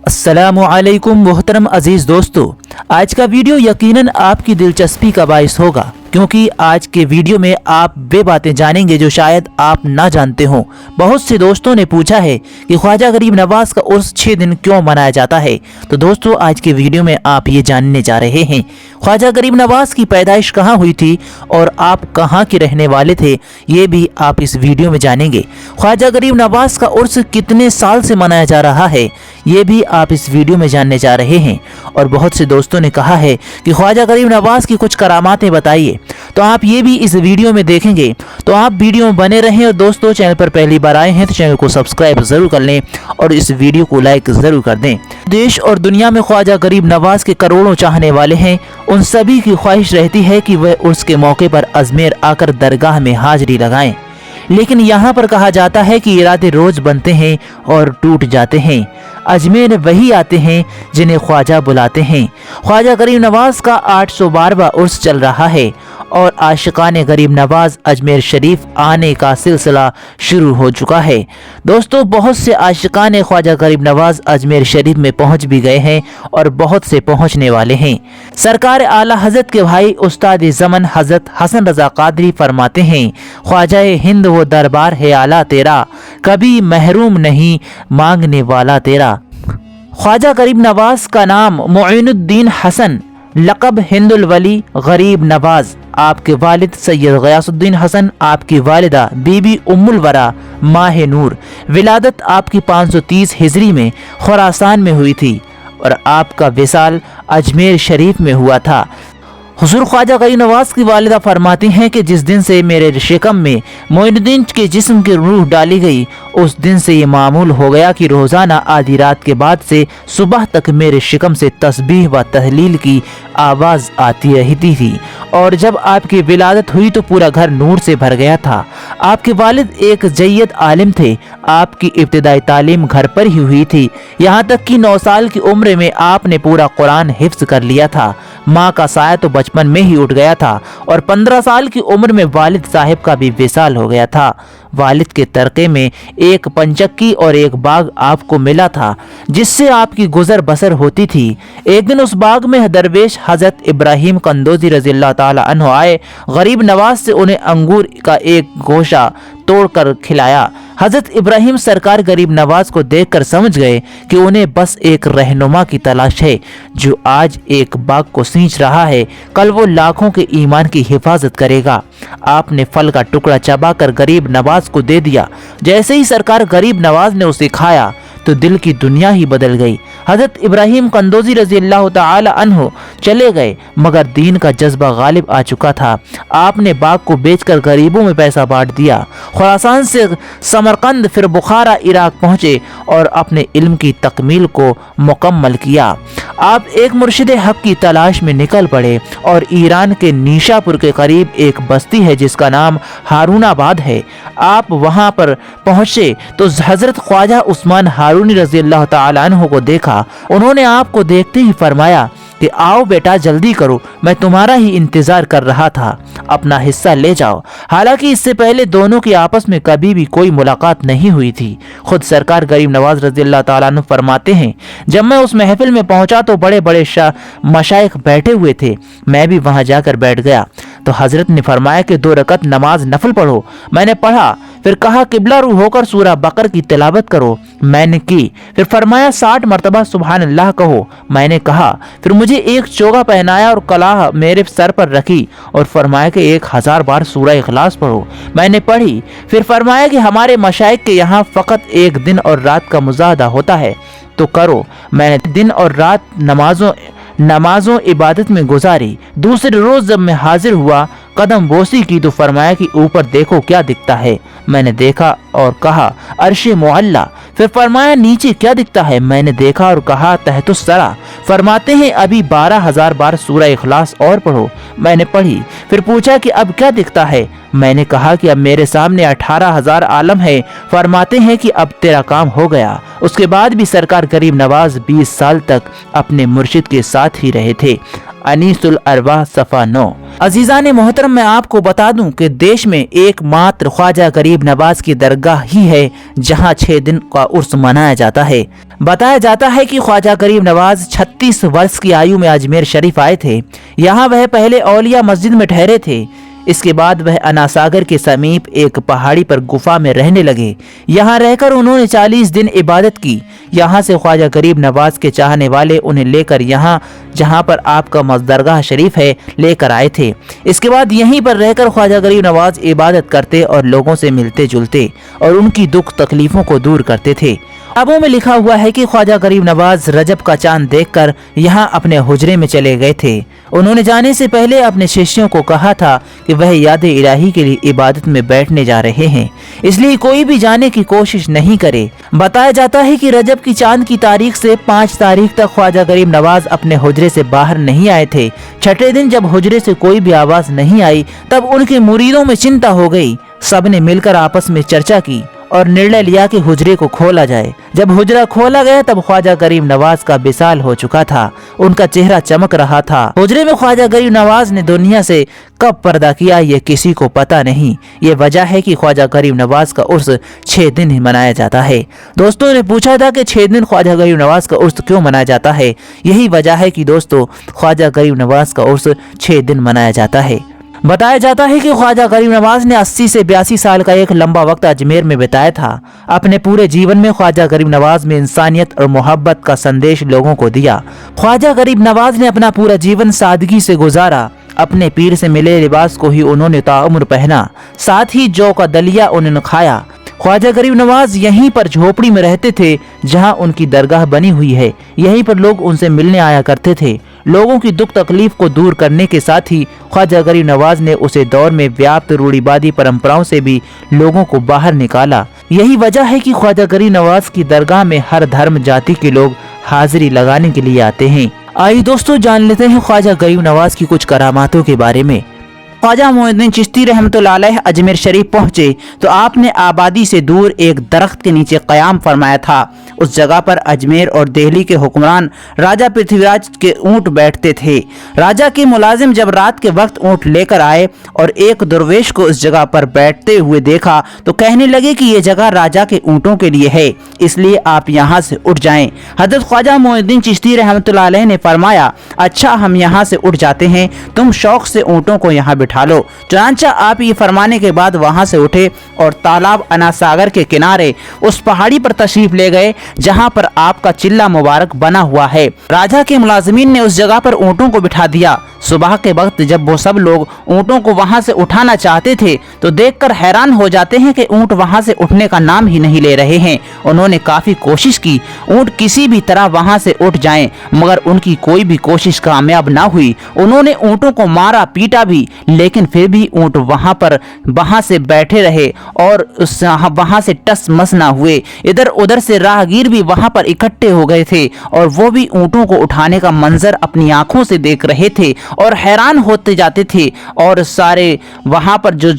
अस्सलामुअलैकुम मोहतरम अजीज दोस्तों, आज का वीडियो यकीनन आपकी दिलचस्पी का बाइस होगा क्योंकि आज के वीडियो में आप वे बातें जानेंगे जो शायद आप ना जानते हों। बहुत से दोस्तों ने पूछा है कि ख्वाजा गरीब नवाज का उर्स 6 दिन क्यों मनाया जाता है। तो दोस्तों, आज के वीडियो में आप ये जानने जा रहे हैं ख्वाजा गरीब नवाज की पैदाइश कहाँ हुई थी और आप कहाँ के रहने वाले थे, ये भी आप इस वीडियो में जानेंगे। ख्वाजा गरीब नवाज का उर्स कितने साल से मनाया जा रहा है, ये भी आप इस वीडियो में जानने जा रहे हैं। और बहुत से दोस्तों ने कहा है कि ख्वाजा गरीब नवाज की कुछ करामातें बताइए, तो आप ये भी इस वीडियो में देखेंगे। तो आप वीडियो में बने रहें। और दोस्तों, चैनल पर पहली बार आए हैं तो चैनल को सब्सक्राइब जरूर कर लें और इस वीडियो को लाइक जरूर कर दें। देश और दुनिया में ख्वाजा गरीब नवाज के करोड़ों चाहने वाले हैं। उन सभी की ख्वाहिश रहती है कि वह उर्स के मौके पर अजमेर आकर दरगाह में हाजिरी लगाएं, लेकिन यहाँ पर कहा जाता है कि इरादे रोज बनते हैं और टूट जाते हैं। अजमेर वही आते हैं जिन्हें ख्वाजा बुलाते हैं। ख्वाजा गरीब नवाज का 812वां उर्स चल रहा है और आशिकाने गरीब नवाज अजमेर शरीफ आने का सिलसिला शुरू हो चुका है। दोस्तों, बहुत से आशिकाने ख्वाजा गरीब नवाज अजमेर शरीफ में पहुंच भी गए हैं और बहुत से पहुंचने वाले हैं। सरकार आला हजरत के भाई उस्ताद ज़मन हजरत हसन रजा कादरी फरमाते हैं, ख्वाजा हिंद वो दरबार है आला तेरा, कभी महरूम नहीं मांगने वाला तेरा। ख्वाजा गरीब नवाज का नाम मुइनुद्दीन हसन, लक़ब हिंदुल वली गरीब नवाज। आपके वालिद सैयद गयासुद्दीन हसन, आपकी वालिदा बीबी उम्मुल वरा माह नूर। विलादत आपकी 530 हिजरी में खुरासान में हुई थी और आपका विसाल अजमेर शरीफ में हुआ था। हुजूर ख्वाजा गरीब नवाज की वालिदा फरमाती हैं कि जिस दिन से मेरे शिकम में मोइनुद्दीन के जिस्म की रूह डाली गई, उस दिन से ये मामूल हो गया कि रोज़ाना आधी रात के बाद से सुबह तक मेरे शिकम से तस्बीह व तहलील की आवाज़ आती रहती थी। और जब आपकी विलादत हुई तो पूरा घर नूर से भर गया था। आपके वालिद एक जय्यद आलिम थे। आपकी इब्तिदाई तालीम घर पर ही हुई थी, यहाँ तक कि 9 साल की उम्र में आपने पूरा कुरान हिफ्ज कर लिया था। माँ का साया तो बचपन में ही उठ गया था और 15 साल की उम्र में वालिद साहिब का भी विसाल हो गया था। वालिद के तरके में एक पंचक्की और एक बाग आपको मिला था जिससे आपकी गुजर बसर होती थी। एक दिन उस बाग में दरवेश हजरत इब्राहिम कंदोजी रज़ियल्लाहु ताला अन्हु आए। गरीब नवाज से उन्हें अंगूर का एक गोशा तोड़कर खिलाया। हजरत इब्राहिम सरकार गरीब नवाज को देखकर समझ गए कि उन्हें बस एक रहनुमा की तलाश है जो आज एक बाग को सींच रहा है, कल वो लाखों के ईमान की हिफाजत करेगा। आपने फल का टुकड़ा चबाकर गरीब नवाज को दे दिया। जैसे ही सरकार गरीब नवाज ने उसे खाया तो दिल की दुनिया ही बदल गई। हजरत इब्राहिम कंदोजी रज़ियल्लाहु ताला अन्हु चले गए, मगर दीन का जज्बा गालिब आ चुका था। आपने बाग को बेचकर गरीबों में पैसा बांट दिया। खुरासान से समरकंद, फिर बुखारा, इराक पहुंचे और अपने इल्म की तकमील को मुकम्मल किया। आप एक मुर्शिद हक की तलाश में निकल पड़े और ईरान के नीशापुर के करीब एक बस्ती है जिसका नाम हारूनाबाद है। आप वहां पर पहुंचे तो हजरत ख्वाजा उस्मान हारूनी रज़ियल्लाहु ताला अन्हु को देखा। उन्होंने आपको देखते ही फरमाया कि आओ बेटा, जल्दी करो, मैं तुम्हारा ही इंतजार कर रहा था, अपना हिस्सा ले जाओ। हालांकि इससे पहले दोनों की आपस में कभी भी कोई मुलाकात नहीं हुई थी। खुद सरकार गरीब नवाज रज़ियल्लाहु ताला अन्हु फरमाते हैं, जब मैं उस महफिल में पहुंचा तो बड़े बड़े मशाइख बैठे हुए थे। मैं भी वहां जाकर बैठ गया तो हजरत ने फरमाया कि 2 रकत नमाज नफल पढ़ो। मैंने पढ़ा। फिर कहा किबला रू होकर सूरह बकर की तिलावत करो। मैंने की। फिर फरमाया 60 मरतबा सुभान अल्लाह कहो। मैंने कहा। फिर मुझे एक चोगा पहनाया और कलाह मेरे सर पर रखी और फरमाया कि 1000 बार सूरह इखलास पढ़ो। मैंने पढ़ी। फिर फरमाया कि हमारे मशाइख के यहाँ फकत एक दिन और रात का मुजाहदा होता है तो करो। मैंने दिन और रात नमाजों इबादत में गुजारी। दूसरे रोज जब मैं हाजिर हुआ, कदम बोसी की तो फरमाया कि ऊपर देखो क्या दिखता है। मैंने देखा और कहा अर्शे मुअल्ला। फिर फरमाया नीचे क्या दिखता है। मैंने देखा और कहा तहतुस सरा। फरमाते हैं अभी 12,000 बार सूरह इखलास और पढ़ो। मैंने पढ़ी। फिर पूछा कि अब क्या दिखता है। मैंने कहा कि अब मेरे सामने 18,000 आलम है। फरमाते हैं कि अब तेरा काम हो गया। उसके बाद भी सरकार गरीब नवाज 20 साल तक अपने मुर्शिद के साथ ही रहे थे। अनीसुल अरवाह सफ़ा 9। अजीज़ान मोहतरम, मैं आपको बता दूं कि देश में एकमात्र ख्वाजा गरीब नवाज की दरगाह दरगाह ही है जहां 6 दिन का उर्स मनाया जाता है। बताया जाता है कि ख्वाजा गरीब नवाज 36 वर्ष की आयु में अजमेर शरीफ आए थे। यहाँ वह पहले औलिया मस्जिद में ठहरे थे। इसके बाद वह अनासागर के समीप एक पहाड़ी पर गुफा में रहने लगे। यहाँ रहकर उन्होंने 40 दिन इबादत की। यहाँ से ख्वाजा गरीब नवाज के चाहने वाले उन्हें लेकर यहाँ जहाँ पर आपका मज़दरगाह शरीफ है लेकर आए थे। इसके बाद यहीं पर रहकर ख्वाजा गरीब नवाज इबादत करते और लोगों से मिलते जुलते और उनकी दुख तकलीफों को दूर करते थे। किताबों में लिखा हुआ है कि ख्वाजा गरीब नवाज रजब का चांद देखकर यहाँ अपने हुजरे में चले गए थे। उन्होंने जाने से पहले अपने शिष्यों को कहा था कि वह याद इलाही के लिए इबादत में बैठने जा रहे हैं, इसलिए कोई भी जाने की कोशिश नहीं करे। बताया जाता है कि रजब की चांद की तारीख से 5 तारीख तक ख्वाजा गरीब नवाज अपने हुजरे से बाहर नहीं आए थे। छठे दिन जब हुजरे से कोई भी आवाज नहीं आई तब उनके मुरीदों में चिंता हो गई। सबने मिलकर आपस में चर्चा की और निर्णय लिया कि हुजरे को खोला जाए। जब हुजरा खोला गया तब ख्वाजा गरीब नवाज का विशाल हो चुका था। उनका चेहरा चमक रहा था। हुजरे में ख्वाजा गरीब नवाज ने दुनिया से कब पर्दा किया ये किसी को पता नहीं। ये वजह है कि ख्वाजा गरीब नवाज का उर्स 6 दिन ही मनाया जाता है। दोस्तों ने पूछा था कि 6 दिन ख्वाजा गरीब नवाज का उर्स क्यों मनाया जाता है। यही वजह है कि दोस्तों ख्वाजा गरीब नवाज का उर्स 6 दिन मनाया जाता है। बताया जाता है कि ख्वाजा गरीब नवाज ने 80 से 82 साल का एक लंबा वक्त अजमेर में बिताया था। अपने पूरे जीवन में ख्वाजा गरीब नवाज में इंसानियत और मोहब्बत का संदेश लोगों को दिया। ख्वाजा गरीब नवाज ने अपना पूरा जीवन सादगी से गुजारा। अपने पीर से मिले लिबास को ही उन्होंने ताउम्र पहना, साथ ही जौ का दलिया उन्होंने खाया। ख्वाजा गरीब नवाज यहीं पर झोपड़ी में रहते थे जहां उनकी दरगाह बनी हुई है। यहीं पर लोग उनसे मिलने आया करते थे। लोगों की दुख तकलीफ को दूर करने के साथ ही ख्वाजा गरीब नवाज ने उसे दौर में व्याप्त रूढ़िवादी परंपराओं से भी लोगों को बाहर निकाला। यही वजह है कि ख्वाजा गरीब नवाज की दरगाह में हर धर्म जाति के लोग हाजिरी लगाने के लिए आते हैं। आइए दोस्तों जान लेते हैं ख्वाजा गरीब नवाज की कुछ करामातों के बारे में। ख्वाजा मोइनुद्दीन चिश्ती रहमतुल्लाह अलैह अजमेर शरीफ पहुंचे तो आपने आबादी से दूर एक दरख्त के नीचे क़याम फरमाया था। उस जगह पर अजमेर और दिल्ली के हुक्मरान राजा पृथ्वीराज के ऊँट बैठते थे। राजा के मुलाजिम जब रात के वक्त ऊँट लेकर आए और एक दरवेश को उस जगह पर बैठते हुए देखा तो कहने लगे कि ये जगह राजा के ऊँटों के लिए है, इसलिए आप यहाँ से उठ जाएं। हजरत ख्वाजा मोइनुद्दीन चिश्ती रहमतुल्लाह अलैह ने फरमाया, अच्छा हम यहाँ से उठ जाते हैं, तुम शौक से ऊँटों को यहाँ बिठा लो। चुनांचा आप ये फरमाने के बाद वहां से उठे और तालाब अनासागर के किनारे उस पहाड़ी पर तशरीफ ले गए जहां पर आपका चिल्ला मुबारक बना हुआ है। राजा के मुलाजिमीन ने उस जगह पर ऊँटों को बिठा दिया। सुबह के वक्त जब वो सब लोग ऊँटों को वहां से उठाना चाहते थे तो देखकर हैरान हो जाते हैं कि ऊँट वहां से उठने का नाम ही नहीं ले रहे हैं। उन्होंने काफी कोशिश की ऊँट किसी भी तरह वहां से उठ जाएं, मगर उनकी कोई भी कोशिश कामयाब ना हुई। उन्होंने ऊँटों को मारा पीटा भी, लेकिन फिर भी ऊँट वहां से बैठे रहे और वहां से टस मस ना हुए। इधर उधर से राहगीर भी वहां पर इकट्ठे हो गए थे और वो भी ऊँटों को उठाने का मंजर अपनी आंखों से देख रहे थे और हैरान होते जाते थे। और सारे वहां पर जो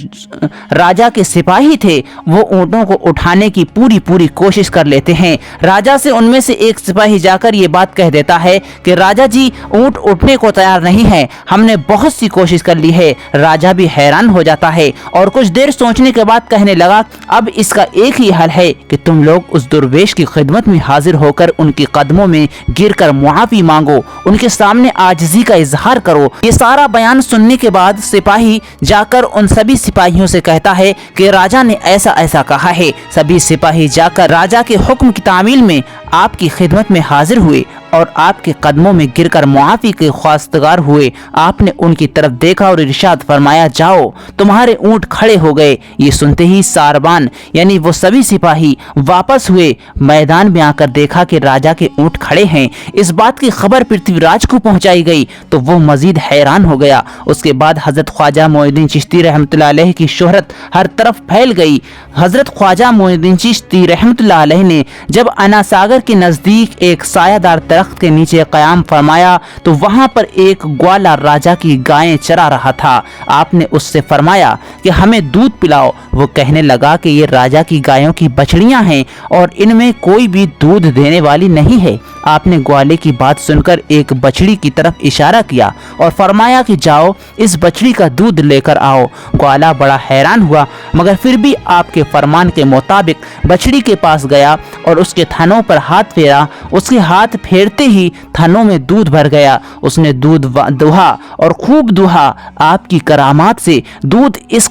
राजा के सिपाही थे वो ऊँटों को उठाने की पूरी कोशिश कर लेते हैं। राजा से उनमें से एक सिपाही जाकर ये बात कह देता है कि राजा जी ऊँट उठने को तैयार नहीं है, हमने बहुत सी कोशिश कर ली है। राजा भी हैरान हो जाता है और कुछ देर सोचने के बाद कहने लगा, अब इसका एक ही हल है कि तुम लोग उस दुर्वेश की खिदमत में हाजिर होकर उनके कदमों में गिरकर मुआफी मांगो, उनके सामने आजिज़ी का इजहार करो। ये सारा बयान सुनने के बाद सिपाही जाकर उन सभी सिपाहियों से कहता है कि राजा ने ऐसा ऐसा कहा है। सभी सिपाही जाकर राजा के हुक्म की तामील में आपकी खिदमत में हाजिर हुए और आपके कदमों में गिरकर मुआफी के ख्वास्तगार हुए। आपने उनकी तरफ देखा और इरशाद फरमाया, जाओ तुम्हारे ऊँट खड़े हो गए। ये सुनते ही सारबान यानी वो सभी सिपाही वापस हुए। मैदान में आकर देखा कि राजा के ऊँट खड़े हैं। इस बात की खबर पृथ्वीराज को पहुंचाई गई तो वो मजीद हैरान हो गया। उसके बाद हजरत ख्वाजा मोइनुद्दीन चिश्ती रहमतुल्लाह अलैह की शोहरत हर तरफ फैल गई। हजरत ख्वाजा मोइनुद्दीन चिश्ती रहमतुल्लाह अलैह ने जब अनासागर کے نزدیک ایک سایہ دار درخت کے نیچے قیام فرمایا تو وہاں پر ایک گوالا راجا کی گائیں چرا رہا تھا۔ آپ نے اس سے فرمایا کہ ہمیں دودھ پلاؤ۔ وہ کہنے لگا کہ یہ راجا کی گایوں کی بچڑیاں ہیں اور ان میں کوئی بھی دودھ دینے والی نہیں ہے۔ آپ نے گوالے کی بات سن کر ایک بچڑی کی طرف اشارہ کیا اور فرمایا کہ جاؤ اس بچڑی کا دودھ لے کر آؤ۔ گوالا بڑا حیران ہوا مگر پھر بھی آپ کے فرمان کے مطابق بچڑی کے پاس گیا اور اس کے تھنوں پر ہاتھ پھیرا۔ اس کے ہاتھ پھیرتے ہی تھنوں میں دودھ بھر گیا۔ اس نے دودھ دوہا اور خوب دوہا۔ آپ کی کرامات سے دودھ اس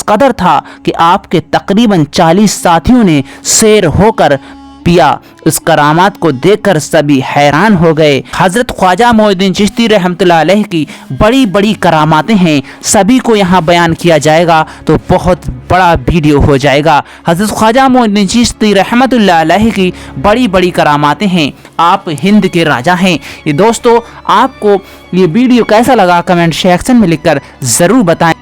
قدر تھا کہ آپ کے تقریباً 40 ساتھیوں نے سیر ہو کر پیا۔ اس کرامات کو دیکھ کر سبھی حیران ہو گئے۔ حضرت خواجہ معین الدین چشتی رحمۃ اللہ علیہ کی بڑی بڑی کراماتیں ہیں، سبھی کو یہاں بیان کیا جائے گا تو بہت بڑا ویڈیو ہو جائے گا۔ حضرت خواجہ معین الدین چشتی رحمۃ اللہ علیہ کی بڑی بڑی کراماتیں ہیں۔ آپ ہند کے راجا ہیں۔ یہ دوستو آپ کو یہ ویڈیو کیسا لگا کمنٹ سیکشن میں لکھ کر ضرور بتائیں۔